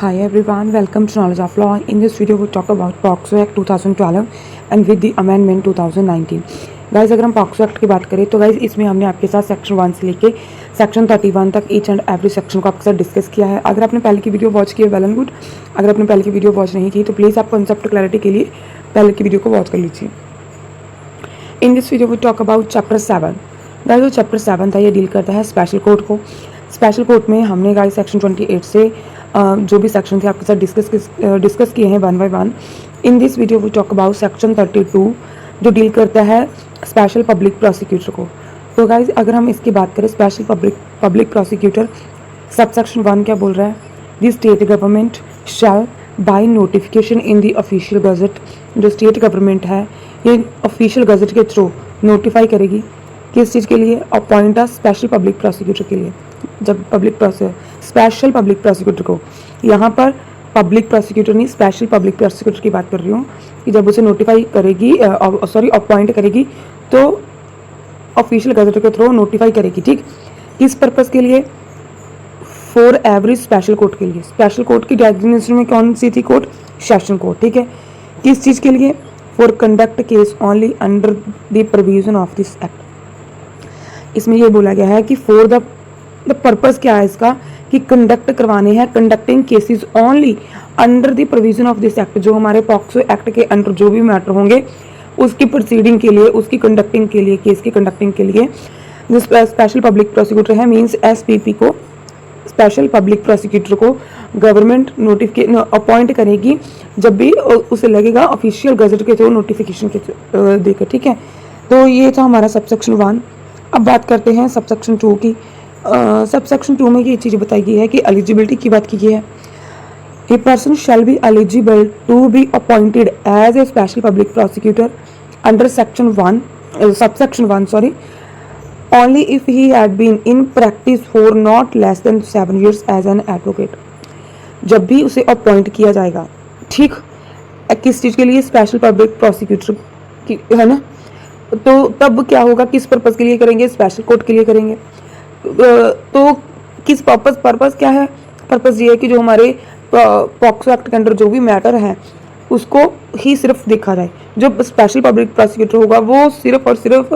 Hi everyone, welcome to Knowledge of Law. In this video we talk about POCSO Act 2012 and with the amendment 2019. Guys अगर हम POCSO act की बात करें तो guys इसमें हमने आपके साथ सेक्शन 1 से लेके सेक्शन 31 तक ईच एंड एवरी सेक्शन को आपके साथ डिस्कस किया है। अगर आपने पहले की वीडियो वॉच की है वेल एंड गुड, अगर आपने पहले की वीडियो वॉच नहीं की तो प्लीज़ आप कॉन्सेप्ट क्लैरिटी के लिए पहले की वीडियो को वॉच कर लीजिए। In this video we talk about chapter 7। Guys जो चैप्टर 7 था ये डील करता है स्पेशल कोर्ट को। स्पेशल कोर्ट में हमने गाइज सेक्शन 28 से जो भी सेक्शन थे आपके साथ डिस्कस किए हैं one by one. In this video we talk about section 32 जो डील करता है स्पेशल पब्लिक प्रोसिक्यूटर को। तो गाइज अगर हम इसकी बात करें स्पेशल पब्लिक प्रोसिक्यूटर, सब सेक्शन 1 क्या बोल रहा है, the state government shall by notification in the official gazette. जो स्टेट गवर्नमेंट है ये ऑफिशियल गजट के थ्रू नोटिफाई करेगी किस चीज़ के लिए, appoint a special public prosecutor के लिए। जब स्पेशल पब्लिक प्रोसिक्यूटर को, यहाँ पर पब्लिक प्रोसिक्यूटर नहीं स्पेशल पब्लिक प्रोसिक्यूटर की बात कर रही हूँ, कि जब उसे नोटिफाई करेगी अपॉइंट करेगी तो ऑफिशियल गजट के थ्रू नोटिफाई करेगी। ठीक, किस पर्पज़ के लिए, फॉर एवरी स्पेशल कोर्ट के लिए। स्पेशल कोर्ट की डेजिग्नेशन में कौन सी थी कोर्ट, सेशन कोर्ट। ठीक है, किस चीज़ के लिए, for conduct case only under the provision of this act. इसमें ये बोला गया है कि फॉर द पर्पज़ क्या है इसका, कि कंडक्ट करवाने हैं, conducting cases only under the provision of this act. जो हमारे पॉक्सो एक्ट के अंडर जो भी मैटर होंगे उसकी प्रोसीडिंग के लिए, उसकी कंडक्टिंग के लिए, केस की कंडक्टिंग के लिए जो स्पेशल पब्लिक प्रोसिक्यूटर है मींस एसपीपी को, स्पेशल पब्लिक प्रोसिक्यूटर को गवर्नमेंट नोटिफिकेशन अपॉइंट करेगी जब भी उसे लगेगा ऑफिशियल गजट के थ्रू नोटिफिकेशन के देकर। ठीक है, तो ये था हमारा सबसेक्शन 1। अब बात करते हैं सबसेक्शन 2 की। सबसेक्शन 2 में ये चीज़ बताई गई है कि एलिजिबिलिटी की बात की गई है। A person shall be eligible to be appointed as a special public prosecutor under subsection 1 only if he had been in practice for not less than 7 years as an advocate। जब भी उसे appoint किया जाएगा, ठीक, किस चीज़ के लिए, स्पेशल पब्लिक प्रोसिक्यूटर की, है ना, तो तब क्या होगा, किस पर्पज़ के लिए करेंगे, स्पेशल कोर्ट के लिए करेंगे। तो किस पर्पज़ क्या है, पर्पज़ ये है कि जो हमारे पॉक्सो एक्ट के अंदर जो भी मैटर है उसको ही सिर्फ देखा जाए। जो स्पेशल पब्लिक प्रोसिक्यूटर होगा वो सिर्फ और सिर्फ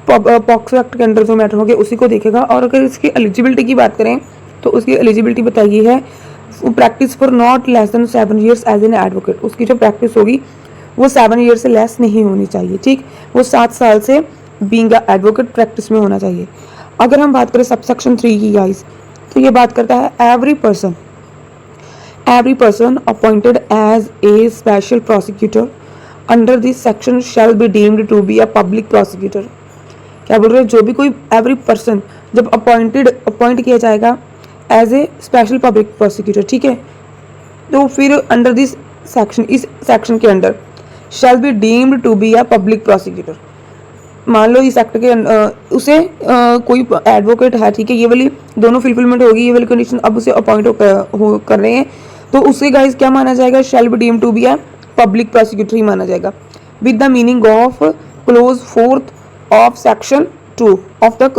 पॉक्सो एक्ट के अंदर जो मैटर होंगे उसी को देखेगा। और अगर इसकी एलिजिबिलिटी की बात करें तो उसकी एलिजिबिलिटी बताई गई है practice for not less than 7 years as an advocate. उसकी जो प्रैक्टिस होगी वो 7 years से लेस नहीं होनी चाहिए। ठीक, वो 7 साल से बीइंग एडवोकेट प्रैक्टिस में होना चाहिए। अगर हम बात करें सबसेक्शन 3 की गाइस, तो ये बात करता है every person appointed as a special prosecutor under this section shall be deemed to be a public prosecutor. क्या बोल रहे हैं, जो भी कोई एवरी पर्सन जब अपॉइंट किया जाएगा as a special public prosecutor, ठीक है, तो फिर अंडर दिस सेक्शन, इस सेक्शन के under shall be deemed to be a public prosecutor. मान लो इस एक्ट के उसे कोई एडवोकेट है, ठीक है, ये वाली दोनों फुलफिलमेंट होगी, ये वाली कंडीशन, अब उसे अपॉइंट कर रहे हैं तो उसे गाइस क्या माना जाएगा, shall be deemed to be a public prosecutor ही माना जाएगा with the meaning of clause 4th of section 2 of the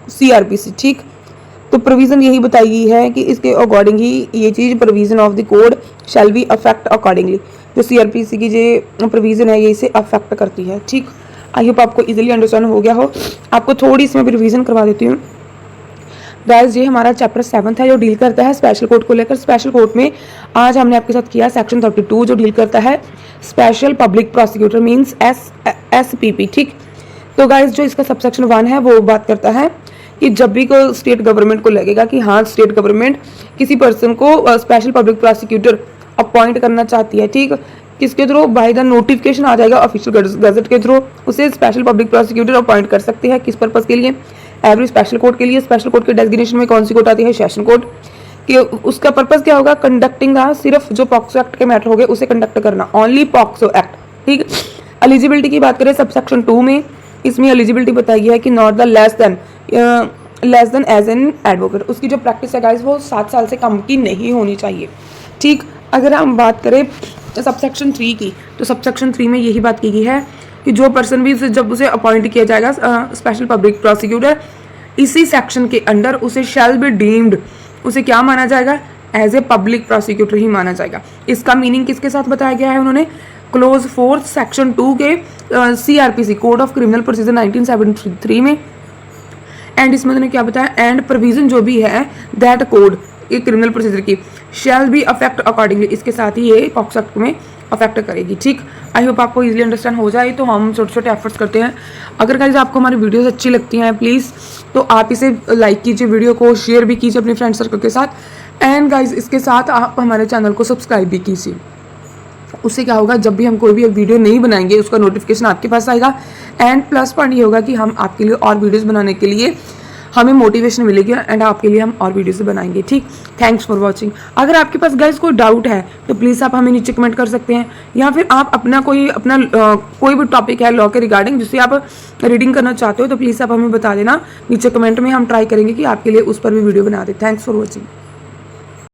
CRPC। ठीक, तो प्रोविजन यही बताई गई है कि इसके अकॉर्डिंग ही ये चीज़ provision of the code shall be affect accordingly. जो CRPC की जो प्रोविजन है ये इसे अफेक्ट करती है। ठीक, आई होप आपको इजीली अंडरस्टैंड हो गया हो। आपको थोड़ी इसमें भी रिवीजन करवा देती हूँ। गाइस ये हमारा चैप्टर 7 है जो डील करता है स्पेशल कोर्ट को लेकर। स्पेशल कोर्ट में आज हमने आपके साथ किया सेक्शन 32 जो डील करता है special public prosecutor means SPP। ठीक, तो गाइस जो इसका सबसेक्शन 1 है वो बात करता है कि जब भी को स्टेट गवर्नमेंट को लगेगा कि हाँ स्टेट गवर्नमेंट किसी पर्सन को स्पेशल पब्लिक प्रोसिक्यूटर अपॉइंट करना चाहती है, ठीक, किसके थ्रू, बाय द नोटिफिकेशन आ जाएगा ऑफिशियल गजट के थ्रू, उसे स्पेशल पब्लिक प्रोसिक्यूटर अपॉइंट कर सकते हैं। किस पर्पज़ के लिए, एवरी स्पेशल कोर्ट के लिए। स्पेशल कोर्ट के डेजिग्नेशन में कौन सी कोर्ट आती है, सेशन कोर्ट। कि उसका पर्पज़ क्या होगा, कंडक्टिंग सिर्फ जो पॉक्सो एक्ट के मैटर हो गए उसे कंडक्ट करना, ओनली पॉक्सो एक्ट। ठीक, एलिजिबिलिटी की बात करें सबसेक्शन 2 में, इसमें एलिजिबिलिटी बताई गई है कि not the less than as an advocate. उसकी जो प्रैक्टिस है गाइस वो 7 साल से कम की नहीं होनी चाहिए। ठीक, अगर हम बात करें सबसेक्शन 3 की, तो सबसेक्शन 3 में यही बात की गई है कि जो पर्सन भी जब उसे अपॉइंट किया जाएगा स्पेशल पब्लिक प्रोसिक्यूटर, इसी सेक्शन के अंडर उसे शैल बी डीम्ड, उसे क्या माना जाएगा, एज ए पब्लिक प्रोसिक्यूटर ही माना जाएगा। इसका मीनिंग किसके साथ बताया गया है उन्होंने, क्लोज 4 सेक्शन 2 के CRPC code of criminal procedure 1973 में। एंड इसमें उन्होंने क्या बताया, एंड प्रोविजन जो भी है दैट कोड ये क्रिमिनल प्रोसीजर की शैल बी अफेक्ट अकॉर्डिंगली, इसके साथ ही ये पॉक्सो एक्ट में अफेक्ट करेगी। ठीक, आई होप आपको इजीली अंडरस्टैंड हो जाए। तो हम छोटे छोटे एफर्ट्स करते हैं। अगर गाइस आपको हमारी वीडियोस अच्छी लगती हैं प्लीज़ तो आप इसे लाइक कीजिए, वीडियो को शेयर भी कीजिए अपने फ्रेंड सर्कल के साथ। एंड गाइस इसके साथ आप हमारे चैनल को सब्सक्राइब भी कीजिए। उससे क्या होगा, जब भी हम कोई भी वीडियो नहीं बनाएंगे उसका नोटिफिकेशन आपके पास आएगा। एंड प्लस पॉइंट ये होगा कि हम आपके लिए और वीडियोस बनाने के लिए हमें मोटिवेशन मिलेगी एंड आपके लिए हम और वीडियोस बनाएंगे। ठीक, थैंक्स फॉर वॉचिंग। अगर आपके पास गाइस कोई डाउट है तो प्लीज़ आप हमें नीचे कमेंट कर सकते हैं, या फिर आप अपना कोई भी टॉपिक है लॉ के रिगार्डिंग जिससे आप रीडिंग करना चाहते हो तो प्लीज़ आप हमें बता देना नीचे कमेंट में। हम ट्राई करेंगे कि आपके लिए उस पर भी वीडियो बना दें। Thanks for watching.